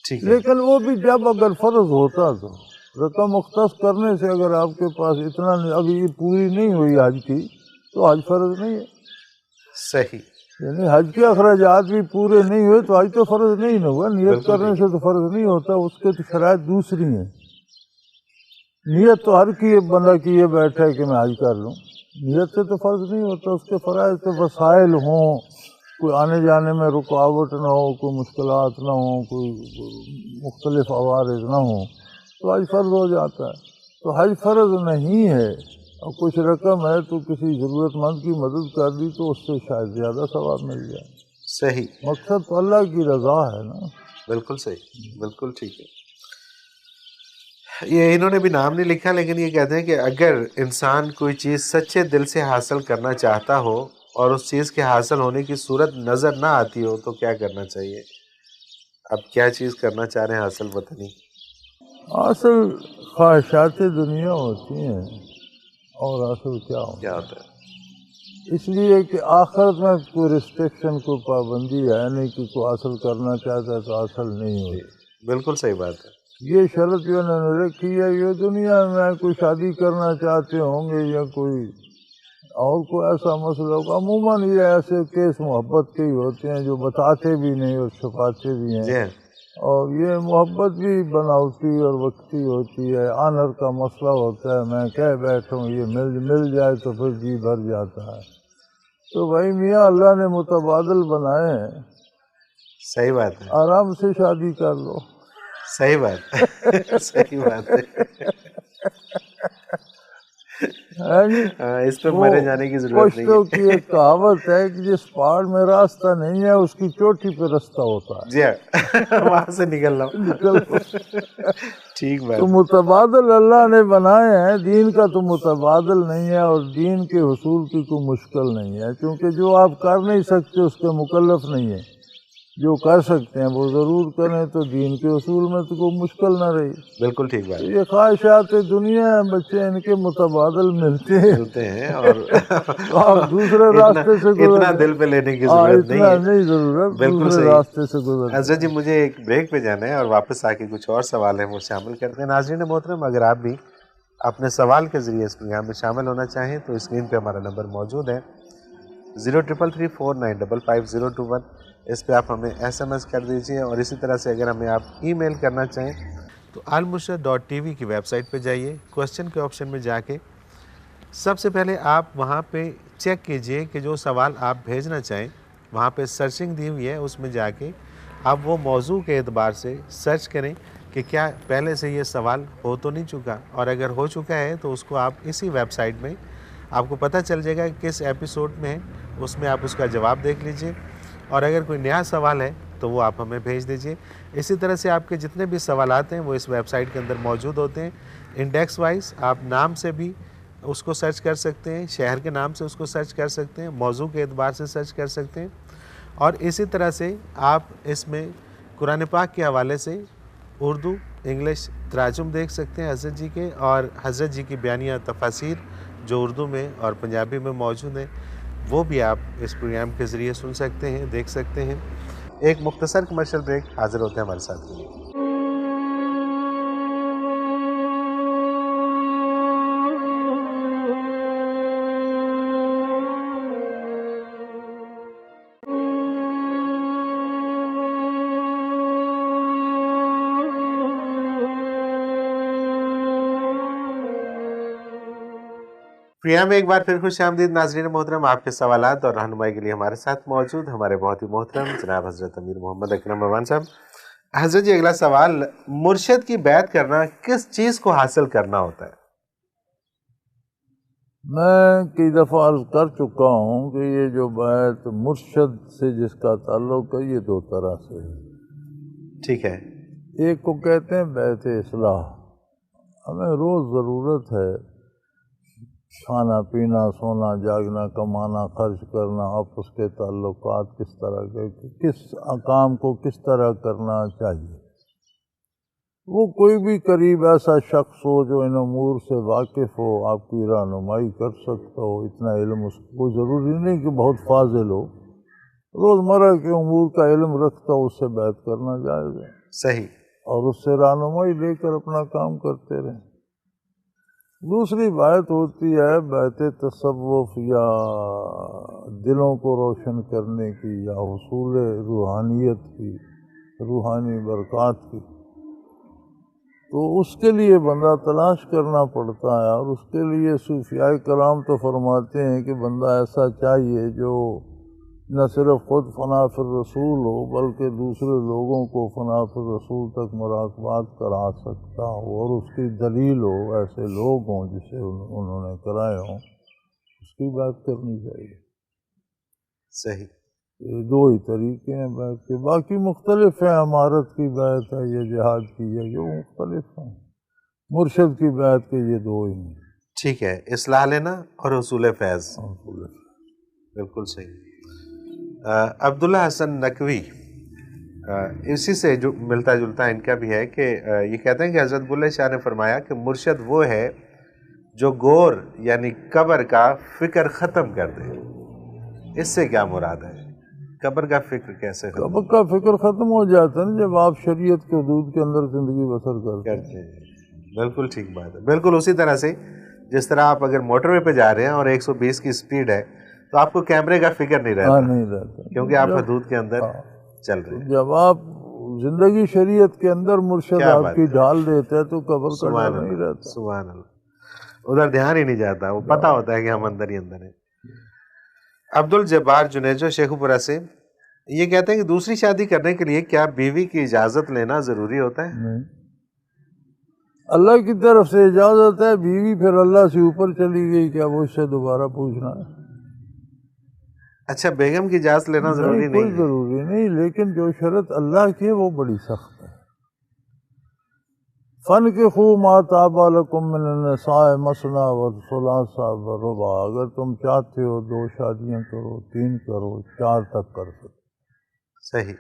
ٹھیک ہے، لیکن وہ بھی جب اگر فرض ہوتا تو رقم مختص کرنے سے اگر آپ کے پاس اتنا نہیں، ابھی یہ پوری نہیں ہوئی حج کی تو حج فرض نہیں ہے، صحیح، یعنی حج کے اخراجات بھی پورے نہیں ہوئے تو حج تو فرض نہیں نہ ہوا۔ نیت بالکل کرنے سے تو فرض نہیں ہوتا، اس کے تو شرائط دوسری ہیں۔ نیت تو ہر کی بندہ کیے بیٹھا ہے کہ میں حج کر لوں، نیت سے تو فرض نہیں ہوتا، اس کے فرائض سے وسائل ہوں، کوئی آنے جانے میں رکاوٹ نہ ہو، کوئی مشکلات نہ ہوں، کوئی مختلف عوارض نہ ہوں تو حج فرض ہو جاتا ہے۔ تو حج فرض نہیں ہے اور کچھ رقم ہے تو کسی ضرورت مند کی مدد کر دی تو اس سے شاید زیادہ ثواب مل جائے۔ صحیح، مقصد تو اللہ کی رضا ہے نا۔ بالکل صحیح، بالکل ٹھیک ہے۔ یہ انہوں نے بھی نام نہیں لکھا، لیکن یہ کہتے ہیں کہ اگر انسان کوئی چیز سچے دل سے حاصل کرنا چاہتا ہو اور اس چیز کے حاصل ہونے کی صورت نظر نہ آتی ہو تو کیا کرنا چاہیے؟ اب کیا چیز کرنا چاہ رہے ہیں حاصل وطنی؟ اصل خواہشات دنیا ہوتی ہیں اور اصل کیا ہوتا ہے؟ اس لیے کہ آخرت میں کوئی ریسٹرکشن، کوئی پابندی ہے نہیں کہ کوئی حاصل کرنا چاہتا ہے تو حاصل نہیں ہوتی۔ بالکل صحیح بات ہے۔ یہ شرط جو انہوں نے رکھی ہے، یہ دنیا میں کوئی شادی کرنا چاہتے ہوں گے یا کوئی اور کوئی ایسا مسئلہ ہوگا، عموماً یہ ایسے کیس محبت کے ہی ہوتے ہیں جو بتاتے بھی نہیں اور چھپاتے بھی ہیں، اور یہ محبت بھی بناوٹی اور وقتی ہوتی ہے، آنر کا مسئلہ ہوتا ہے، میں کہہ بیٹھوں یہ مل جائے تو پھر جی بھر جاتا ہے۔ تو بھائی میاں اللہ نے متبادل بنائے ہیں، صحیح بات ہے، آرام سے شادی کر لو۔ صحیح بات ہے، صحیح بات ہے، اس پہ مرے جانے کی ضرورت نہیں پشتوں کی ایک کہاوت ہے کہ جس پہاڑ میں راستہ نہیں ہے اس کی چوٹی پہ رستہ ہوتا ہے۔ جی ہاں، وہاں سے نکل لو، ٹھیک بات۔ تو متبادل اللہ نے بنائے ہیں، دین کا تو متبادل نہیں ہے اور دین کے حصول کی کوئی مشکل نہیں ہے، کیونکہ جو آپ کر نہیں سکتے اس کے مکلف نہیں ہے، جو کر سکتے ہیں وہ ضرور کریں، تو دین کے اصول میں تو کوئی مشکل نہ رہی۔ بالکل ٹھیک بات۔ یہ خواہشات دنیا ہیں، بچے ان کے متبادل ملتے ہیں اور آپ دوسرے راستے سے اتنا دل پہ لینے کی ضرورت نہیں ہے، ضرورت بالکل دوسرے راستے سے گزر۔ حضرت جی مجھے ایک بریک پہ جانا ہے اور واپس آ کے کچھ اور سوال ہیں وہ شامل کرتے ہیں۔ ناظرین محترم، اگر آپ بھی اپنے سوال کے ذریعے اس پروگرام میں شامل ہونا چاہیں تو اسکرین پہ ہمارا نمبر موجود ہے 0333455021، اس پہ آپ ہمیں SMS کر دیجئے، اور اسی طرح سے اگر ہمیں آپ ای میل کرنا چاہیں تو almurshed.tv کی ویب سائٹ پہ جائیے، کوسچن کے آپشن میں جا کے سب سے پہلے آپ وہاں پہ چیک کیجئے کہ جو سوال آپ بھیجنا چاہیں وہاں پہ سرچنگ دی ہوئی ہے، اس میں جا کے آپ وہ موضوع کے اعتبار سے سرچ کریں کہ کیا پہلے سے یہ سوال ہو تو نہیں چکا، اور اگر ہو چکا ہے تو اس کو آپ اسی ویب سائٹ میں آپ کو پتہ چل جائے گا کہ کس ایپیسوڈ میں ہے، اس میں آپ اس کا جواب دیکھ لیجئے، اور اگر کوئی نیا سوال ہے تو وہ آپ ہمیں بھیج دیجئے۔ اسی طرح سے آپ کے جتنے بھی سوالات ہیں وہ اس ویب سائٹ کے اندر موجود ہوتے ہیں، انڈیکس وائز آپ نام سے بھی اس کو سرچ کر سکتے ہیں، شہر کے نام سے اس کو سرچ کر سکتے ہیں، موضوع کے اعتبار سے سرچ کر سکتے ہیں، اور اسی طرح سے آپ اس میں قرآن پاک کے حوالے سے اردو انگلش تراجم دیکھ سکتے ہیں حضرت جی کے، اور حضرت جی کی بیانیہ تفاسیر جو اردو میں اور پنجابی میں موجود ہیں وہ بھی آپ اس پروگرام کے ذریعے سن سکتے ہیں، دیکھ سکتے ہیں۔ ایک مختصر کمرشل بریک، حاضر ہوتے ہیں ہمارے ساتھ کے لیے۔ پروگرام میں ایک بار پھر خوش آمدید ناظرین محترم، آپ کے سوالات اور رہنمائی کے لیے ہمارے ساتھ موجود ہمارے بہت ہی محترم جناب حضرت امیر محمد اکرم امان صاحب۔ حضرت جی، اگلا سوال، مرشد کی بیعت کرنا کس چیز کو حاصل کرنا ہوتا ہے؟ میں کئی دفعہ عرض کر چکا ہوں کہ یہ جو بیعت مرشد سے جس کا تعلق ہے یہ دو طرح سے ہے۔ ٹھیک ہے۔ ایک کو کہتے ہیں بیعت اصلاح، ہمیں روز ضرورت ہے کھانا پینا سونا جاگنا کمانا خرچ کرنا، آپس کے تعلقات کس طرح کے، کس کام کو کس طرح کرنا چاہیے۔ وہ کوئی بھی قریب ایسا شخص ہو جو ان امور سے واقف ہو، آپ کی رہنمائی کر سکتا ہو، اتنا علم اس کو ضروری نہیں کہ بہت فاضل ہو، روزمرہ کے امور کا علم رکھتا ہو، اس سے بیعت کرنا جائز ہے۔ صحیح۔ اور اس سے رہنمائی لے کر اپنا کام کرتے رہیں۔ دوسری بیعت ہوتی ہے بیعت تصوف، یا دلوں کو روشن کرنے کی، یا حصول روحانیت کی، روحانی برکات کی۔ تو اس کے لیے بندہ تلاش کرنا پڑتا ہے، اور اس کے لیے صوفیاء کرام تو فرماتے ہیں کہ بندہ ایسا چاہیے جو نہ صرف خود فنا فی الرسول ہو بلکہ دوسرے لوگوں کو فنا فی الرسول تک مراقبات کرا سکتا ہو، اور اس کی دلیل ہو، ایسے لوگ ہوں جسے انہوں نے کرائے ہوں، اس کی بات کرنی چاہیے۔ صحیح۔ یہ دو ہی طریقے ہیں بیعت کے، باقی مختلف ہیں، امارت کی بیعت ہے یا جہاد کی ہے، جو مختلف ہیں۔ مرشد کی بیعت کے یہ دو ہی ہیں۔ ٹھیک ہے، اصلاح لینا اور حصول فیض۔ بالکل صحیح۔ عبداللہ حسن نقوی، اسی سے جو ملتا جلتا ان کا بھی ہے کہ یہ کہتے ہیں کہ حضرت بلے شاہ نے فرمایا کہ مرشد وہ ہے جو گور یعنی قبر کا فکر ختم کر دے۔ اس سے کیا مراد ہے؟ قبر کا فکر کیسے ختم؟ قبر کا فکر ختم ہو جاتا ہے جب آپ شریعت کے حدود کے اندر زندگی بسر کرتے ہیں۔ بالکل ٹھیک بات ہے۔ بالکل اسی طرح سے جس طرح آپ اگر موٹر وے پہ جا رہے ہیں اور 120 کی سپیڈ ہے تو آپ کو کیمرے کا فکر نہیں رہتا، کیونکہ آپ حدود کے اندر چل رہے ہیں۔ جب آپ زندگی شریعت کے اندر مرشد آپ کی ڈھال دیتا ہے تو قبر کا ڈر نہیں رہتا۔ سبحان اللہ، ادھر دھیان ہی نہیں جاتا، وہ پتہ ہوتا ہے کہ ہم اندر ہی اندر ہیں۔ عبدالجبار جنیجو شیخو پورہ سے یہ کہتے ہیں کہ دوسری شادی کرنے کے لیے کیا بیوی کی اجازت لینا ضروری ہوتا ہے؟ نہیں، اللہ کی طرف سے اجازت ہے، بیوی پھر اللہ سے اوپر چلی گئی، کیا وہ اس سے دوبارہ پوچھنا ہے؟ اچھا، بیگم کی اجازت لینا ضروری نہیں؟ کوئی ضروری نہیں، لیکن جو شرط اللہ کی ہے وہ بڑی سخت ہے۔ فَانْكِحُوا مَا طَابَ لَكُم مِّنَ النِّسَاءِ مَثْنَىٰ وَثُلَاثَ وَرُبَاعَ، اگر تم چاہتے ہو 2 شادیاں کرو، 3 کرو، 4 تک کر سکتے۔ صحیح۔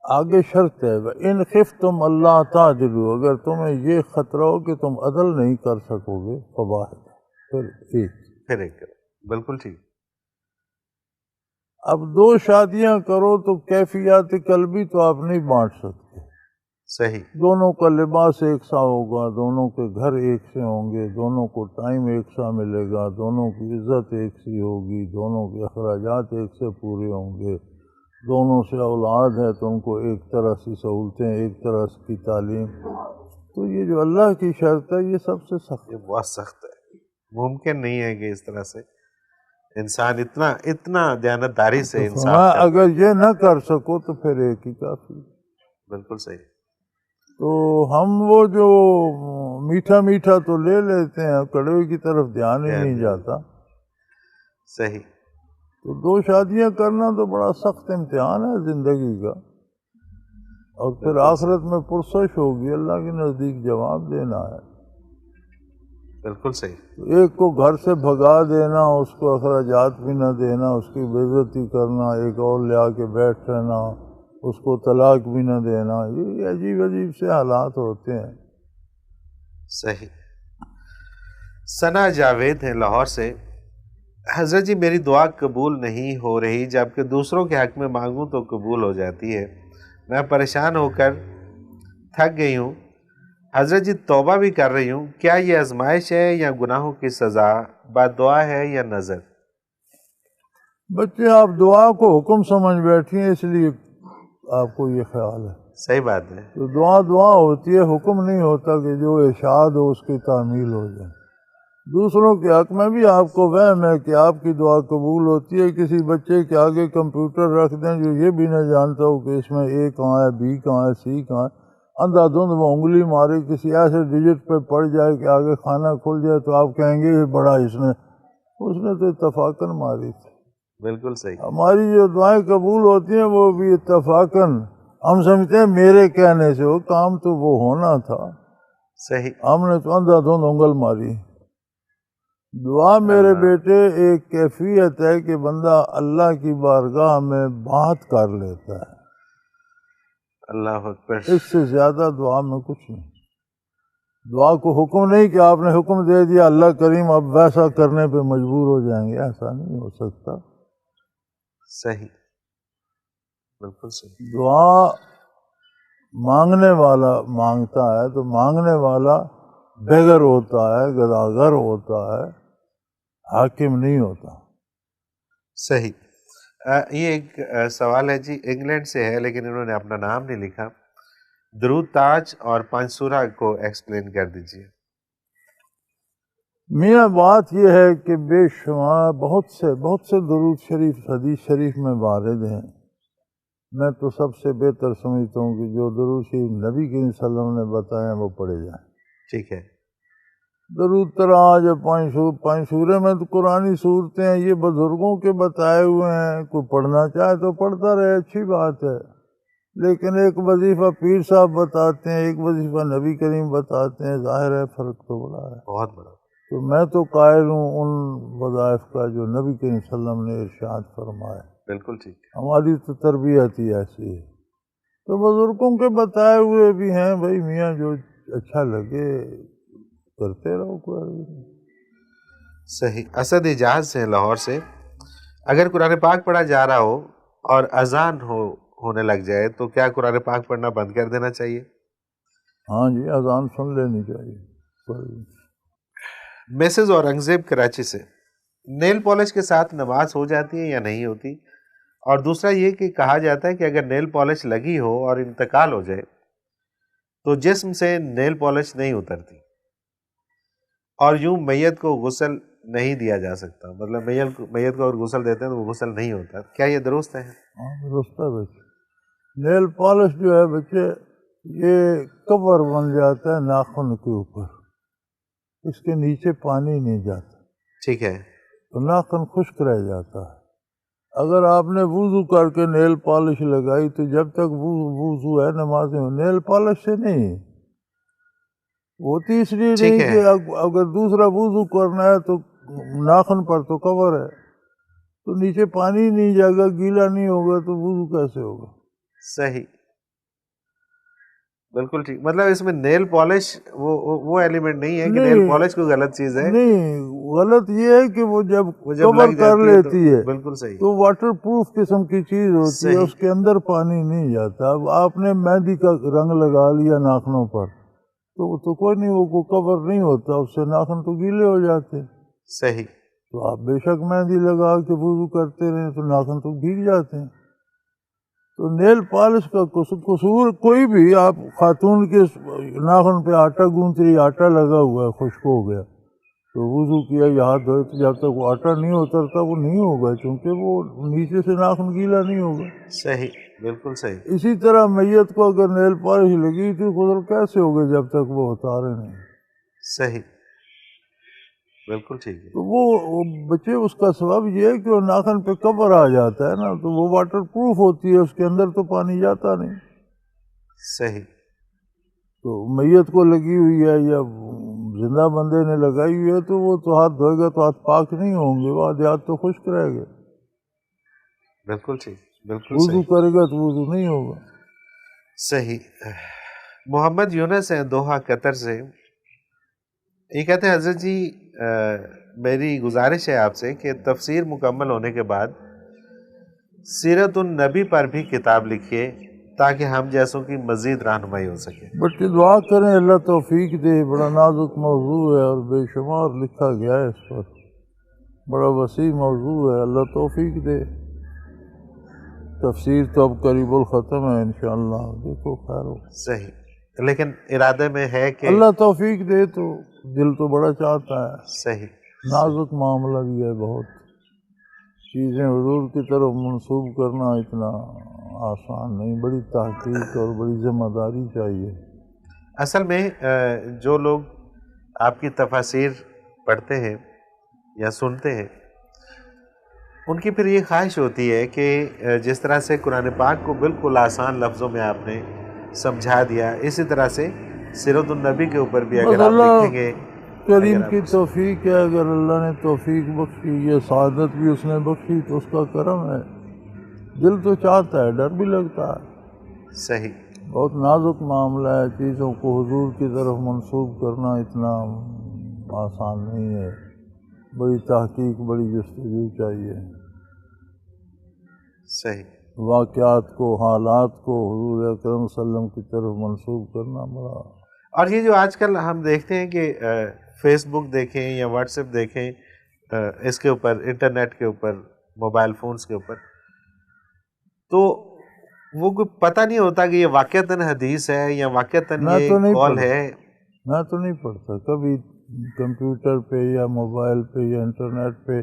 آگے شرط ہے وَإِنْ خِفْتُمْ أَلَّا تَعْدِلُوا، اگر تمہیں یہ خطرہ ہو کہ تم عدل نہیں کر سکو گے، فَوَاحِدَةٌ، پھر ایک کرو۔ بالکل ٹھیک۔ اب 2 شادیاں کرو تو کیفیات قلبی تو آپ نہیں بانٹ سکتے۔ صحیح۔ دونوں کا لباس ایک سا ہوگا، دونوں کے گھر ایک سے ہوں گے، دونوں کو ٹائم ایک سا ملے گا، دونوں کی عزت ایک سی ہوگی، دونوں کے اخراجات ایک سے پورے ہوں گے، دونوں سے اولاد ہے تو ان کو ایک طرح سی سہولتیں، ایک طرح کی تعلیم۔ تو یہ جو اللہ کی شرط ہے یہ سب سے سخت ہے، یہ بہت سخت ہے۔ ممکن نہیں ہے کہ اس طرح سے انسان اتنا دیانتداری سے تو انصاف فرمایا کرے۔ اگر یہ نہ کر سکو تو پھر ایک ہی کافی۔ بالکل صحیح۔ تو ہم وہ جو میٹھا میٹھا تو لے لیتے ہیں، کڑوے کی طرف دھیان ہی نہیں جاتا۔ صحیح۔ تو دو شادیاں کرنا تو بڑا سخت امتحان ہے زندگی کا، اور پھر آخرت میں پرسش ہوگی، اللہ کے نزدیک جواب دینا ہے۔ بالکل صحیح۔ تو ایک کو گھر سے بھگا دینا، اس کو اخراجات بھی نہ دینا، اس کی بے عزتی کرنا، ایک اور لے آ کے بیٹھ رہنا، اس کو طلاق بھی نہ دینا، یہ عجیب عجیب سے حالات ہوتے ہیں۔ صحیح۔ ثنا جاوید ہیں لاہور سے۔ حضرت جی میری دعا قبول نہیں ہو رہی، جبکہ دوسروں کے حق میں مانگوں تو قبول ہو جاتی ہے۔ میں پریشان ہو کر تھک گئی ہوں۔ حضرت جی توبہ بھی کر رہی ہوں، کیا یہ آزمائش ہے یا گناہوں کی سزا؟ بد دعا ہے یا نظر؟ بچے آپ دعا کو حکم سمجھ بیٹھی ہیں، اس لیے آپ کو یہ خیال ہے۔ صحیح بات ہے۔ تو دعا دعا ہوتی ہے، حکم نہیں ہوتا کہ جو ارشاد ہو اس کی تعمیل ہو جائے۔ دوسروں کے حق میں بھی آپ کو وہم ہے کہ آپ کی دعا قبول ہوتی ہے، کسی بچے کے آگے کمپیوٹر رکھ دیں جو یہ بھی نہ جانتا ہو کہ اس میں اے کہاں ہے، بی کہاں ہے، سی کہاں ہے، اندھا دھند وہ انگلی مارے کسی ایسے ڈیجٹ پہ پڑ جائے کہ آگے کھانا کھل جائے تو آپ کہیں گے یہ بڑا اس نے تو اتفاقاً ماری تھی۔ بالکل صحیح۔ ہماری جو دعائیں قبول ہوتی ہیں وہ بھی اتفاقاً ہم سمجھتے ہیں میرے کہنے سے، وہ کام تو وہ ہونا تھا، صحیح۔ ہم نے تو اندھا دھند انگل ماری۔ دعا میرے بیٹے ایک کیفیت ہے کہ بندہ اللہ کی بارگاہ میں بات کر لیتا ہے، اللہ اکبر۔ اس سے زیادہ دعا میں کچھ نہیں۔ دعا کو حکم نہیں کہ آپ نے حکم دے دیا اللہ کریم اب ویسا کرنے پہ مجبور ہو جائیں گے، ایسا نہیں ہو سکتا۔ صحیح۔ بالکل صحیح۔ دعا مانگنے والا مانگتا ہے تو مانگنے والا بغیر ہوتا ہے، گداگر ہوتا ہے، حاکم نہیں ہوتا۔ صحیح۔ یہ ایک سوال ہے جی، انگلینڈ سے ہے لیکن انہوں نے اپنا نام نہیں لکھا۔ درود تاج اور پانچ سورہ کو ایکسپلین کر دیجیے۔ میاں بات یہ ہے کہ بے شمار بہت سے درود شریف حدیث شریف میں وارد ہیں، میں تو سب سے بہتر سمجھتا ہوں کہ جو درود شریف نبی کریم صلی اللہ علیہ وسلم نے بتائے وہ پڑھے جائیں۔ ٹھیک ہے۔ درود تراج پانچ سورے میں تو قرآنی صورتیں ہیں، یہ بزرگوں کے بتائے ہوئے ہیں، کوئی پڑھنا چاہے تو پڑھتا رہے، اچھی بات ہے، لیکن ایک وظیفہ پیر صاحب بتاتے ہیں، ایک وظیفہ نبی کریم بتاتے ہیں، ظاہر ہے فرق تو بڑا ہے۔ بہت بڑا۔ تو میں تو قائل ہوں ان وظائف کا جو نبی کریم صلی اللہ علیہ وسلم نے ارشاد فرمایا۔ بالکل ٹھیک۔ ہماری تو تربیت ہی ایسی ہے، تو بزرگوں کے بتائے ہوئے بھی ہیں، بھائی میاں جو اچھا لگے کرتے رہو، کوئی نہیں۔ صحیح۔ اسد اجاز سے لاہور سے۔ اگر قرآن پاک پڑھا جا رہا ہو اور اذان ہونے لگ جائے تو کیا قرآن پاک پڑھنا بند کر دینا چاہیے؟ ہاں جی، اذان سن لینی چاہیے۔ مسز اورنگزیب کراچی سے۔ نیل پالش کے ساتھ نماز ہو جاتی ہے یا نہیں ہوتی؟ اور دوسرا یہ کہ کہا جاتا ہے کہ اگر نیل پالش لگی ہو اور انتقال ہو جائے تو جسم سے نیل پالش نہیں اترتی، اور یوں میت کو غسل نہیں دیا جا سکتا، مطلب میت کو اگر غسل دیتے ہیں تو وہ غسل نہیں ہوتا، کیا یہ درست ہے؟ ہاں درست ہے بچے۔ نیل پالش جو ہے بچے یہ کور بن جاتا ہے ناخن کے اوپر، اس کے نیچے پانی نہیں جاتا، ٹھیک ہے۔ تو ناخن خشک رہ جاتا ہے۔ اگر آپ نے وضو کر کے نیل پالش لگائی تو جب تک وضو ہے نماز میں، نیل پالش سے نہیں ہوتی، اس لیے نہیں کہ اگر دوسرا وضو کرنا ہے تو ناخن پر تو کور ہے، تو نیچے پانی نہیں جائے گا، گیلا نہیں ہوگا تو وضو کیسے ہوگا؟ صحیح، بالکل ٹھیک۔ مطلب اس میں نیل پالش وہ ایلیمنٹ نہیں ہے کہ نیل پالش کوئی غلط چیز ہے؟ نہیں، غلط یہ ہے کہ وہ جب کور کر لیتی ہے بالکل صحیح، تو واٹر پروف قسم کی چیز ہوتی ہے، اس کے اندر پانی نہیں جاتا۔ اب آپ نے مہندی کا رنگ لگا لیا ناخنوں پر تو کوئی نہیں، وہ کور نہیں ہوتا، اس سے ناخن تو گیلے ہو جاتے۔ صحیح۔ تو آپ بے شک مہندی لگا کے وضو کرتے رہیں تو ناخن تو بھیگ جاتے ہیں۔ تو نیل پالش کا قصور کوئی بھی، آپ خاتون کے ناخن پہ آٹا گوندھ رہی، آٹا لگا ہوا ہے، خشک ہو گیا، تو وضو کیا یا ہاتھ دھوئے تو جب تک وہ آٹا نہیں اترتا وہ نہیں ہوگا، چونکہ وہ نیچے سے ناخن گیلا نہیں ہوگا۔ صحیح، بالکل صحیح، اسی طرح میت کو اگر نیل پالش لگی تھی غسل کیسے ہوگا جب تک وہ اتارے نہیں؟ صحیح، بالکل ٹھیک ہے، تو وہ بچے اس کا سبب یہ ہے کہ وہ ناخن پہ کور آ جاتا ہے نا، تو وہ واٹر پروف ہوتی ہے، اس کے اندر تو پانی جاتا نہیں۔ صحیح، تو میت کو لگی ہوئی ہے یا زندہ بندے نے لگائی ہوئی ہے تو وہ تو ہاتھ دھوئے گا تو ہاتھ پاک نہیں ہوں گے، وہ ہاتھ تو خشک رہے گا۔ بالکل ٹھیک، بالکل وضو صحیح، کرے گا تو وضو نہیں ہوگا۔ صحیح۔ محمد یونس ہیں دوحہ قطر سے، یہ کہتے ہیں حضرت جی میری گزارش ہے آپ سے کہ تفسیر مکمل ہونے کے بعد سیرت النبی پر بھی کتاب لکھیے تاکہ ہم جیسوں کی مزید رہنمائی ہو سکے۔ بٹ دعا کریں اللہ توفیق دے، بڑا نازک موضوع ہے اور بے شمار لکھا گیا ہے اس پر، بڑا وسیع موضوع ہے، اللہ توفیق دے۔ تفسیر تو اب قریب الختم ہے انشاءاللہ، دیکھو خیر ہو۔ صحیح، لیکن ارادے میں ہے کہ اللہ توفیق دے تو دل تو بڑا چاہتا ہے، صحیح، نازک معاملہ بھی ہے بہت، چیزیں حضور کی طرف منسوب کرنا اتنا آسان نہیں، بڑی تحقیق اور بڑی ذمہ داری چاہیے۔ اصل میں جو لوگ آپ کی تفاسیر پڑھتے ہیں یا سنتے ہیں ان کی پھر یہ خواہش ہوتی ہے کہ جس طرح سے قرآن پاک کو بالکل آسان لفظوں میں آپ نے سمجھا دیا، اسی طرح سے سیرت النبی کے اوپر بھی اگر آپ لکھیں گے کریم کی توفیق ہے، اگر اللہ نے توفیق بخشی، یہ سعادت بھی اس نے بخشی تو اس کا کرم ہے۔ دل تو چاہتا ہے، ڈر بھی لگتا ہے، صحیح، بہت نازک معاملہ ہے، چیزوں کو حضور کی طرف منسوب کرنا اتنا آسان نہیں ہے، بڑی تحقیق، بڑی جستجو چاہیے۔ صحیح، واقعات کو، حالات کو حضور اکرم صلی اللہ علیہ وسلم کی طرف منسوب کرنا بڑا۔ اور یہ جو آج کل ہم دیکھتے ہیں کہ فیس بک دیکھیں یا واٹس ایپ دیکھیں، اس کے اوپر انٹرنیٹ کے اوپر، موبائل فونز کے اوپر، تو وہ کوئی پتہ نہیں ہوتا کہ یہ واقعتاً حدیث ہے یا واقعتاً یہ قول ہے۔ میں تو نہیں پڑھتا کبھی کمپیوٹر پہ یا موبائل پہ یا انٹرنیٹ پہ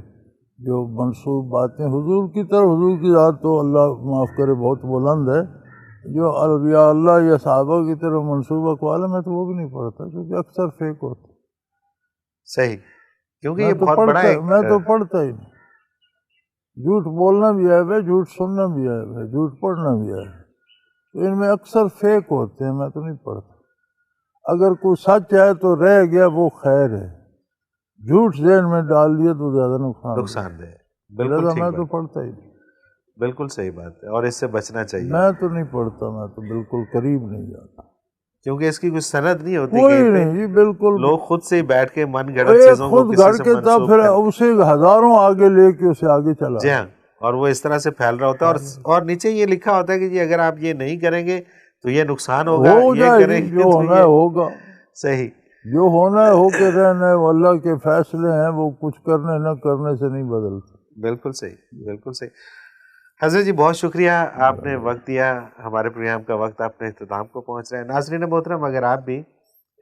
جو منسوب باتیں حضور کی طرف، حضور کی ذات تو اللہ معاف کرے بہت بلند ہے، جو یا اللہ یا صحابہ کی طرف منسوب اقوال ہے میں تو وہ بھی نہیں پڑھتا، کیونکہ اکثر فیک ہوتے۔ صحیح، کیونکہ یہ بہت بڑا ایک میں تو پڑھتا ہی نہیں، جھوٹ بولنا بھی عیب ہے، جھوٹ سننا بھی عیب ہے، جھوٹ پڑھنا بھی عیب ہے، تو ان میں اکثر فیک ہوتے ہیں، میں تو نہیں پڑھتا۔ اگر کوئی سچ ہے تو رہ گیا وہ خیر ہے، جھوٹ ذہن میں ڈال دیا تو زیادہ نقصان دہ ہے، بالکل ٹھیک میں تو بات، پڑھتا ہی نہیں۔ بالکل صحیح بات ہے، اور اس سے بچنا چاہیے۔ میں تو نہیں پڑھتا، میں تو بالکل قریب نہیں جاتا، کیونکہ اس کی کوئی سند نہیں ہوتی، کوئی نہیں جی، بالکل لوگ خود سے ہی بیٹھ کے من گھڑت ایک چیزوں کو خود کسی گھڑ سے کے تب منسوب پھر کرتے، اسے ہزاروں آگے لے کے اسے آگے چلا۔ جی ہاں، اور وہ اس طرح سے پھیل رہا ہوتا ہے، اور نیچے یہ لکھا ہوتا ہے کہ جی اگر آپ یہ نہیں کریں گے تو یہ نقصان ہوگا، یہ کریں گے جو تو ہونا ہے ہوگا، صحیح، جو ہونا ہے ہو کے رہنا ہے، وہ اللہ کے فیصلے ہیں، وہ کچھ کرنے نہ کرنے سے نہیں بدلتے۔ بالکل صحیح، بالکل صحیح۔ حضرت جی بہت شکریہ، آپ نے وقت دیا، ہمارے پروگرام کا وقت اپنے اختتام کو پہنچ رہا ہے۔ ناظرین محترم، اگر آپ بھی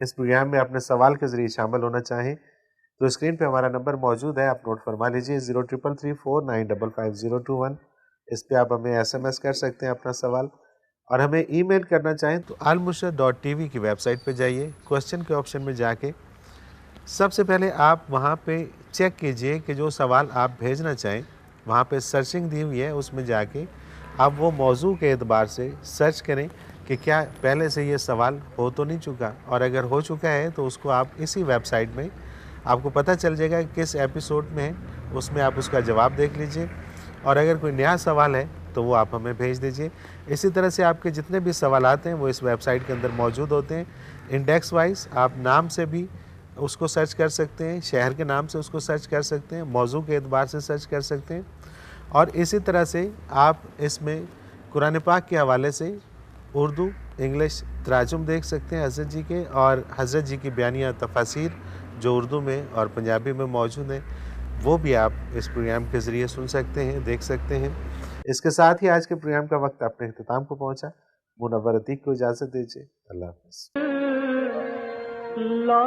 اس پروگرام میں اپنے سوال کے ذریعے شامل ہونا چاہیں تو اسکرین پہ ہمارا نمبر موجود ہے، آپ نوٹ فرما لیجئے، 033349550221، اس پہ آپ ہمیں SMS کر سکتے ہیں اپنا سوال، اور ہمیں ای میل کرنا چاہیں تو almurshed.tv کی ویب سائٹ پہ جائیے، کوسچن کے آپشن میں جا کے سب سے پہلے آپ وہاں پہ چیک کیجئے کہ جو سوال آپ بھیجنا چاہیں، وہاں پہ سرچنگ دی ہوئی ہے، اس میں جا کے آپ وہ موضوع کے اعتبار سے سرچ کریں کہ کیا پہلے سے یہ سوال ہو تو نہیں چکا، اور اگر ہو چکا ہے تو اس کو آپ اسی ویب سائٹ میں آپ کو پتہ چل جائے گا کہ کس ایپیسوڈ میں ہے، اس میں آپ اس کا جواب دیکھ لیجئے، اور اگر کوئی نیا سوال ہے تو وہ آپ ہمیں بھیج دیجئے۔ اسی طرح سے آپ کے جتنے بھی سوالات ہیں وہ اس ویب سائٹ کے اندر موجود ہوتے ہیں، انڈیکس وائز آپ نام سے بھی اس کو سرچ کر سکتے ہیں، شہر کے نام سے اس کو سرچ کر سکتے ہیں، موضوع کے اعتبار سے سرچ کر سکتے ہیں، اور اسی طرح سے آپ اس میں قرآن پاک کے حوالے سے اردو، انگلش تراجم دیکھ سکتے ہیں حضرت جی کے، اور حضرت جی کی بیانیہ تفاسیر جو اردو میں اور پنجابی میں موجود ہیں وہ بھی آپ اس پروگرام کے ذریعے سن سکتے ہیں، دیکھ سکتے ہیں۔ اس کے ساتھ ہی آج کے پروگرام کا وقت اپنے اختتام کو پہنچا، منور عتیق کو اجازت دیجیے، اللہ حافظ۔ لا